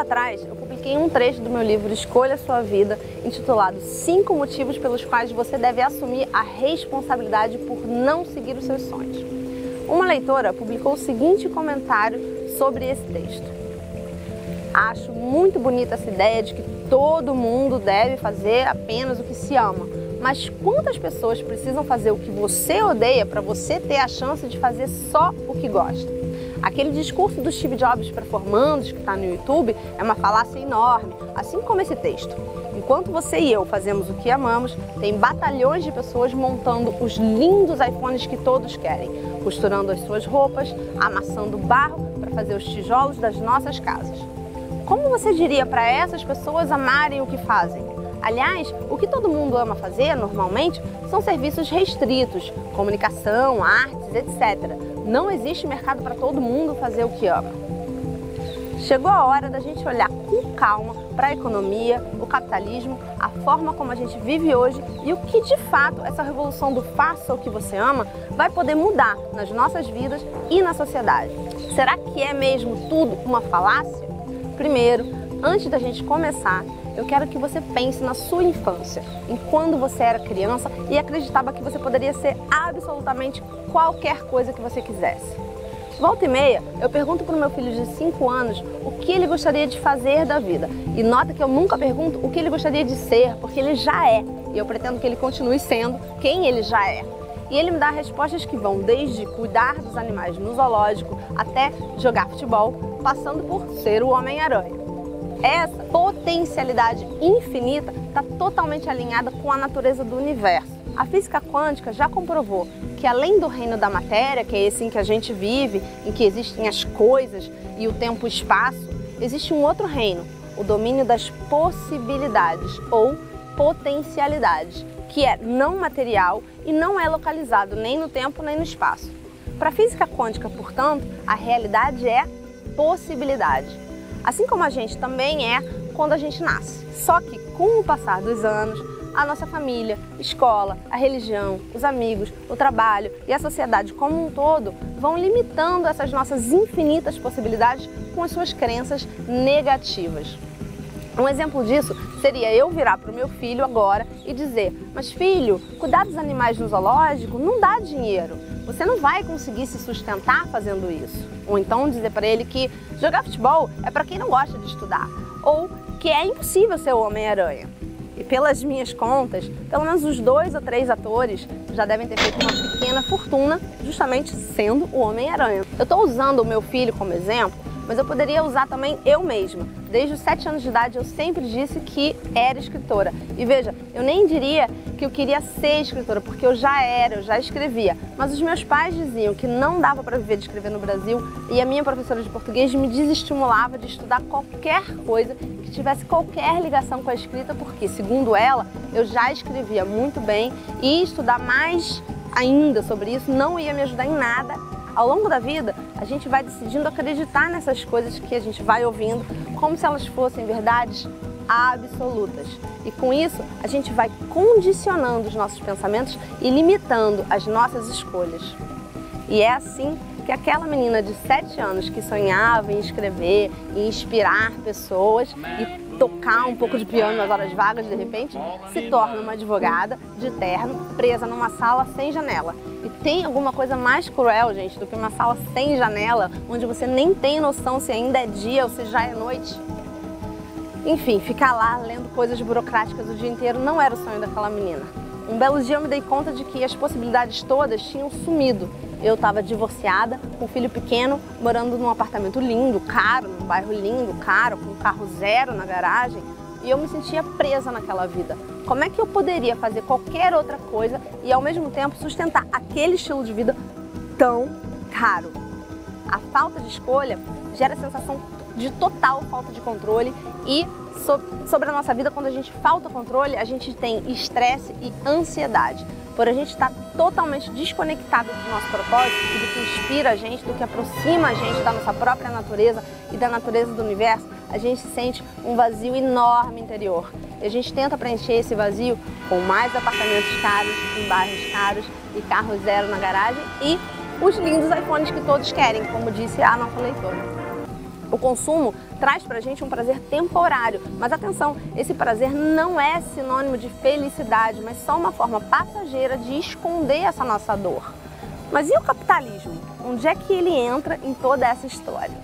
atrás, eu publiquei um trecho do meu livro Escolha Sua Vida, intitulado 5 motivos pelos quais você deve assumir a responsabilidade por não seguir os seus sonhos. Uma leitora publicou o seguinte comentário sobre esse texto. Acho muito bonita essa ideia de que todo mundo deve fazer apenas o que se ama. Mas quantas pessoas precisam fazer o que você odeia para você ter a chance de fazer só o que gosta? Aquele discurso do Steve Jobs para formandos que está no YouTube é uma falácia enorme, assim como esse texto. Enquanto você e eu fazemos o que amamos, tem batalhões de pessoas montando os lindos iPhones que todos querem, costurando as suas roupas, amassando barro para fazer os tijolos das nossas casas. Como você diria para essas pessoas amarem o que fazem? Aliás, o que todo mundo ama fazer, normalmente, são serviços restritos, comunicação, artes, etc. Não existe mercado para todo mundo fazer o que ama. Chegou a hora da gente olhar com calma para a economia, o capitalismo, a forma como a gente vive hoje e o que, de fato, essa revolução do faça o que você ama vai poder mudar nas nossas vidas e na sociedade. Será que é mesmo tudo uma falácia? Primeiro, antes da gente começar, eu quero que você pense na sua infância, em quando você era criança e acreditava que você poderia ser absolutamente qualquer coisa que você quisesse. Volta e meia, eu pergunto para o meu filho de 5 anos o que ele gostaria de fazer da vida. E nota que eu nunca pergunto o que ele gostaria de ser, porque ele já é. E eu pretendo que ele continue sendo quem ele já é. E ele me dá respostas que vão desde cuidar dos animais no zoológico até jogar futebol, passando por ser o Homem-Aranha. Essa potencialidade infinita está totalmente alinhada com a natureza do universo. A física quântica já comprovou que além do reino da matéria, que é esse em que a gente vive, em que existem as coisas e o tempo e o espaço, existe um outro reino, o domínio das possibilidades ou potencialidades, que é não material e não é localizado nem no tempo nem no espaço. Para a física quântica, portanto, a realidade é possibilidade. Assim como a gente também é quando a gente nasce. Só que com o passar dos anos, a nossa família, escola, a religião, os amigos, o trabalho e a sociedade como um todo vão limitando essas nossas infinitas possibilidades com as suas crenças negativas. Um exemplo disso seria eu virar para o meu filho agora e dizer: mas filho, cuidar dos animais no zoológico não dá dinheiro. Você não vai conseguir se sustentar fazendo isso. Ou então dizer para ele que jogar futebol é para quem não gosta de estudar. Ou que é impossível ser o Homem-Aranha. E pelas minhas contas, pelo menos os 2 ou 3 atores já devem ter feito uma pequena fortuna justamente sendo o Homem-Aranha. Eu estou usando o meu filho como exemplo, mas eu poderia usar também eu mesma. Desde os 7 anos de idade eu sempre disse que era escritora. E veja, eu nem diria que eu queria ser escritora, porque eu já escrevia. Mas os meus pais diziam que não dava para viver de escrever no Brasil e a minha professora de português me desestimulava de estudar qualquer coisa que tivesse qualquer ligação com a escrita, porque, segundo ela, eu já escrevia muito bem e estudar mais ainda sobre isso não ia me ajudar em nada. Ao longo da vida, a gente vai decidindo acreditar nessas coisas que a gente vai ouvindo como se elas fossem verdades absolutas. E com isso, a gente vai condicionando os nossos pensamentos e limitando as nossas escolhas. E é assim que aquela menina de 7 anos que sonhava em escrever, em inspirar pessoas e tocar um pouco de piano nas horas vagas, de repente, se torna uma advogada de terno, presa numa sala sem janela. E tem alguma coisa mais cruel, gente, do que uma sala sem janela, onde você nem tem noção se ainda é dia ou se já é noite? Enfim, ficar lá lendo coisas burocráticas o dia inteiro não era o sonho daquela menina. Um belo dia eu me dei conta de que as possibilidades todas tinham sumido. Eu estava divorciada, com um filho pequeno, morando num apartamento lindo, caro, num bairro lindo, caro, com um carro zero na garagem, e eu me sentia presa naquela vida. Como é que eu poderia fazer qualquer outra coisa e ao mesmo tempo sustentar aquele estilo de vida tão caro? A falta de escolha gera a sensação de total falta de controle e sobre a nossa vida, quando a gente falta controle, a gente tem estresse e ansiedade. Por a gente estar totalmente desconectado do nosso propósito e do que inspira a gente, do que aproxima a gente da nossa própria natureza e da natureza do universo, a gente sente um vazio enorme interior. E a gente tenta preencher esse vazio com mais apartamentos caros, em bairros caros e carro zero na garagem e os lindos iPhones que todos querem, como disse a nossa leitora. O consumo traz pra gente um prazer temporário, mas atenção, esse prazer não é sinônimo de felicidade, mas só uma forma passageira de esconder essa nossa dor. Mas e o capitalismo? Onde é que ele entra em toda essa história?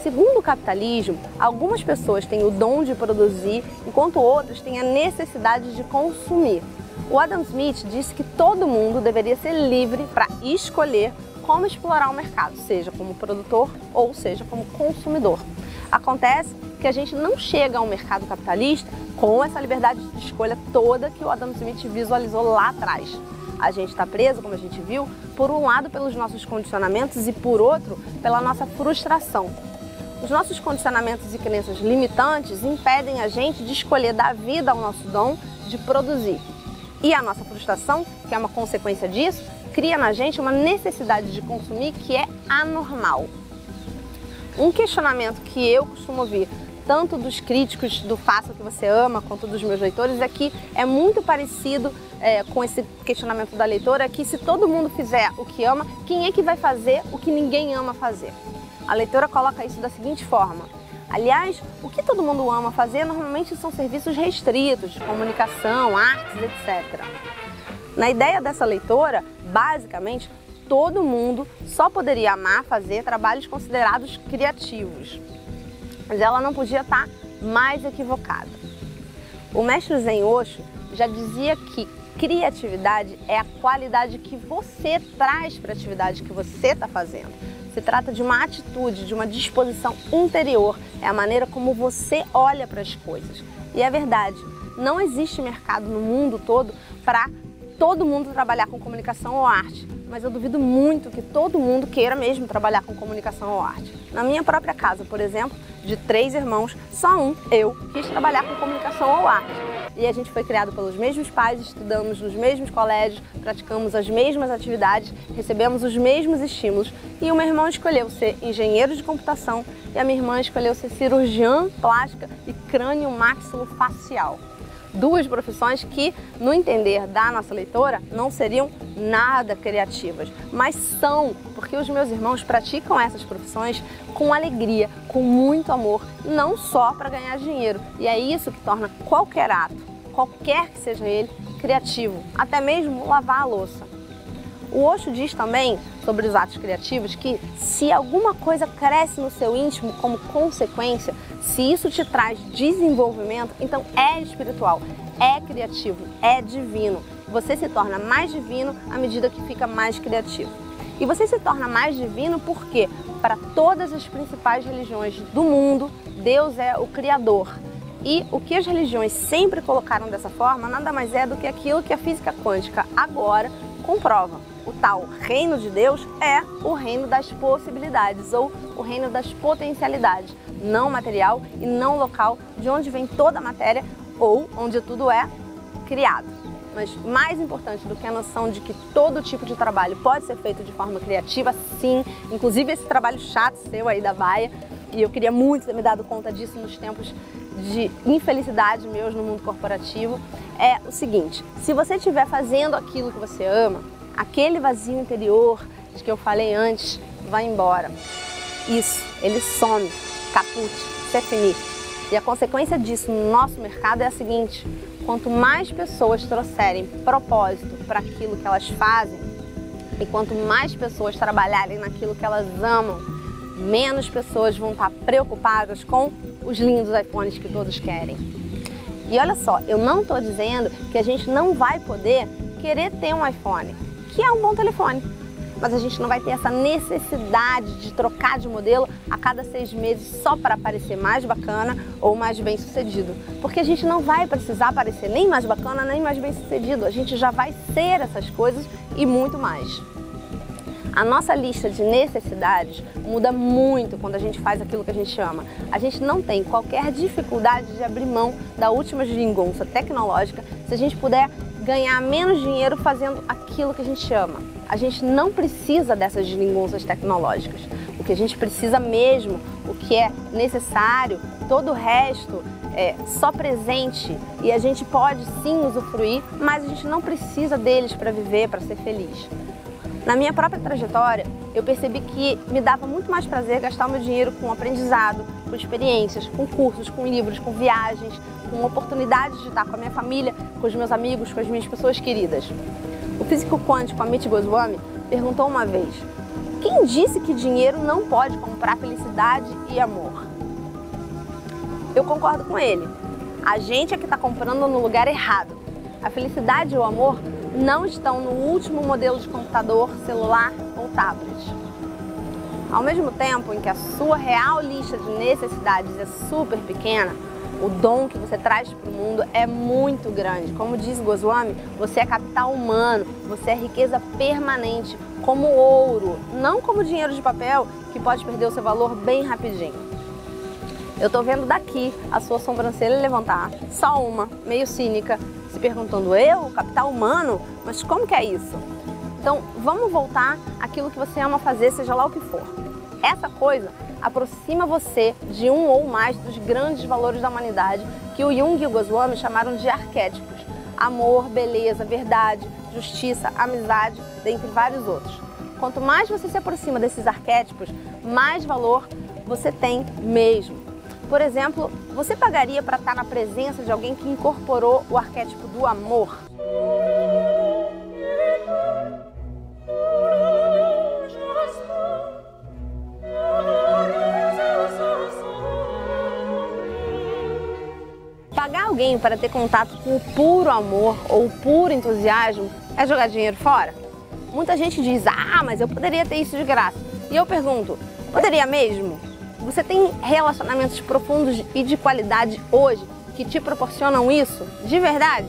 Segundo o capitalismo, algumas pessoas têm o dom de produzir, enquanto outras têm a necessidade de consumir. O Adam Smith disse que todo mundo deveria ser livre para escolher como explorar o mercado, seja como produtor ou seja como consumidor. Acontece que a gente não chega ao mercado capitalista com essa liberdade de escolha toda que o Adam Smith visualizou lá atrás. A gente está preso, como a gente viu, por um lado pelos nossos condicionamentos e por outro pela nossa frustração. Os nossos condicionamentos e crenças limitantes impedem a gente de escolher dar vida ao nosso dom de produzir. E a nossa frustração, que é uma consequência disso, cria na gente uma necessidade de consumir que é anormal. Um questionamento que eu costumo ouvir, tanto dos críticos do Faça o que você ama, quanto dos meus leitores, é que é muito parecido com esse questionamento da leitora, que se todo mundo fizer o que ama, quem é que vai fazer o que ninguém ama fazer? A leitora coloca isso da seguinte forma: aliás, o que todo mundo ama fazer normalmente são serviços restritos, de comunicação, artes, etc. Na ideia dessa leitora, basicamente, todo mundo só poderia amar fazer trabalhos considerados criativos. Mas ela não podia estar mais equivocada. O mestre Zen Osho já dizia que criatividade é a qualidade que você traz para a atividade que você está fazendo. Se trata de uma atitude, de uma disposição interior, é a maneira como você olha para as coisas. E é verdade, não existe mercado no mundo todo para todo mundo trabalhar com comunicação ou arte, mas eu duvido muito que todo mundo queira mesmo trabalhar com comunicação ou arte. Na minha própria casa, por exemplo, de 3 irmãos, só eu quis trabalhar com comunicação ou arte. E a gente foi criado pelos mesmos pais, estudamos nos mesmos colégios, praticamos as mesmas atividades, recebemos os mesmos estímulos. E o meu irmão escolheu ser engenheiro de computação e a minha irmã escolheu ser cirurgiã plástica e crânio-maxilofacial. 2 profissões que, no entender da nossa leitora, não seriam nada criativas, mas são, porque os meus irmãos praticam essas profissões com alegria, com muito amor, não só para ganhar dinheiro. E é isso que torna qualquer ato, qualquer que seja ele, criativo, até mesmo lavar a louça. O Osho diz também, sobre os atos criativos, que se alguma coisa cresce no seu íntimo como consequência, se isso te traz desenvolvimento, então é espiritual, é criativo, é divino. Você se torna mais divino à medida que fica mais criativo. E você se torna mais divino porque, para todas as principais religiões do mundo, Deus é o Criador. E o que as religiões sempre colocaram dessa forma nada mais é do que aquilo que a física quântica agora comprova. O tal reino de Deus é o reino das possibilidades, ou o reino das potencialidades, não material e não local, de onde vem toda a matéria ou onde tudo é criado. Mas mais importante do que a noção de que todo tipo de trabalho pode ser feito de forma criativa, sim, inclusive esse trabalho chato seu aí da baia, e eu queria muito ter me dado conta disso nos tempos de infelicidade meus no mundo corporativo, é o seguinte: se você estiver fazendo aquilo que você ama, aquele vazio interior de que eu falei antes vai embora. Isso, ele some, caput, c'est fini. E a consequência disso no nosso mercado é a seguinte: quanto mais pessoas trouxerem propósito para aquilo que elas fazem, e quanto mais pessoas trabalharem naquilo que elas amam, menos pessoas vão estar preocupadas com os lindos iPhones que todos querem. E olha só, eu não estou dizendo que a gente não vai poder querer ter um iPhone, que é um bom telefone, mas a gente não vai ter essa necessidade de trocar de modelo a cada 6 meses só para parecer mais bacana ou mais bem sucedido, porque a gente não vai precisar parecer nem mais bacana nem mais bem sucedido, a gente já vai ser essas coisas e muito mais. A nossa lista de necessidades muda muito quando a gente faz aquilo que a gente ama. A gente não tem qualquer dificuldade de abrir mão da última geringonça tecnológica se a gente puder ganhar menos dinheiro fazendo aquilo que a gente ama. A gente não precisa dessas geringonças tecnológicas. O que a gente precisa mesmo, o que é necessário, todo o resto é só presente e a gente pode sim usufruir, mas a gente não precisa deles para viver, para ser feliz. Na minha própria trajetória, eu percebi que me dava muito mais prazer gastar o meu dinheiro com aprendizado, com experiências, com cursos, com livros, com viagens, com oportunidades de estar com a minha família, com os meus amigos, com as minhas pessoas queridas. O físico quântico Amit Goswami perguntou uma vez: quem disse que dinheiro não pode comprar felicidade e amor? Eu concordo com ele. A gente é que está comprando no lugar errado. A felicidade e o amor não estão no último modelo de computador, celular ou tablet. Ao mesmo tempo em que a sua real lista de necessidades é super pequena, o dom que você traz para o mundo é muito grande. Como diz Goswami, você é capital humano, você é riqueza permanente, como ouro, não como dinheiro de papel que pode perder o seu valor bem rapidinho. Eu tô vendo daqui a sua sobrancelha levantar, só uma, meio cínica, se perguntando: eu, capital humano? Mas como que é isso? Então vamos voltar àquilo que você ama fazer, seja lá o que for. Essa coisa aproxima você de um ou mais dos grandes valores da humanidade que o Jung e o Goswami chamaram de arquétipos: amor, beleza, verdade, justiça, amizade, dentre vários outros. Quanto mais você se aproxima desses arquétipos, mais valor você tem mesmo. Por exemplo, você pagaria para estar na presença de alguém que incorporou o arquétipo do amor? Pagar alguém para ter contato com o puro amor ou o puro entusiasmo é jogar dinheiro fora? Muita gente diz: ah, mas eu poderia ter isso de graça. E eu pergunto: poderia mesmo? Você tem relacionamentos profundos e de qualidade hoje que te proporcionam isso de verdade?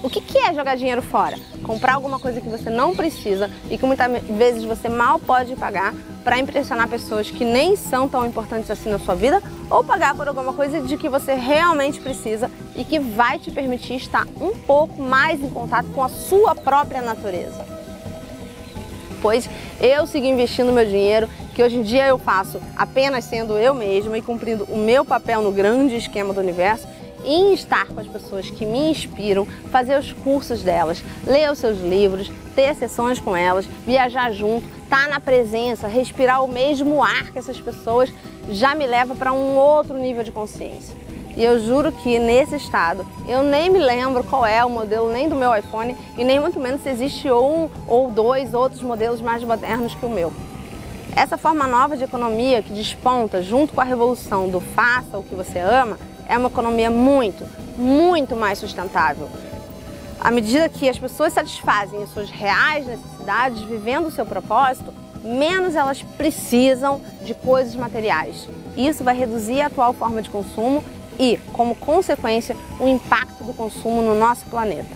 O que é jogar dinheiro fora? Comprar alguma coisa que você não precisa e que muitas vezes você mal pode pagar para impressionar pessoas que nem são tão importantes assim na sua vida, ou pagar por alguma coisa de que você realmente precisa e que vai te permitir estar um pouco mais em contato com a sua própria natureza. Pois eu sigo investindo meu dinheiro, que hoje em dia eu faço apenas sendo eu mesma e cumprindo o meu papel no grande esquema do universo, em estar com as pessoas que me inspiram, fazer os cursos delas, ler os seus livros, ter sessões com elas, viajar junto, estar na presença, respirar o mesmo ar que essas pessoas, já me leva para um outro nível de consciência. E eu juro que nesse estado, eu nem me lembro qual é o modelo nem do meu iPhone e nem muito menos se existe um ou dois outros modelos mais modernos que o meu. Essa forma nova de economia que desponta junto com a revolução do faça o que você ama é uma economia muito, muito mais sustentável. À medida que as pessoas satisfazem as suas reais necessidades vivendo o seu propósito, menos elas precisam de coisas materiais. Isso vai reduzir a atual forma de consumo e, como consequência, o impacto do consumo no nosso planeta.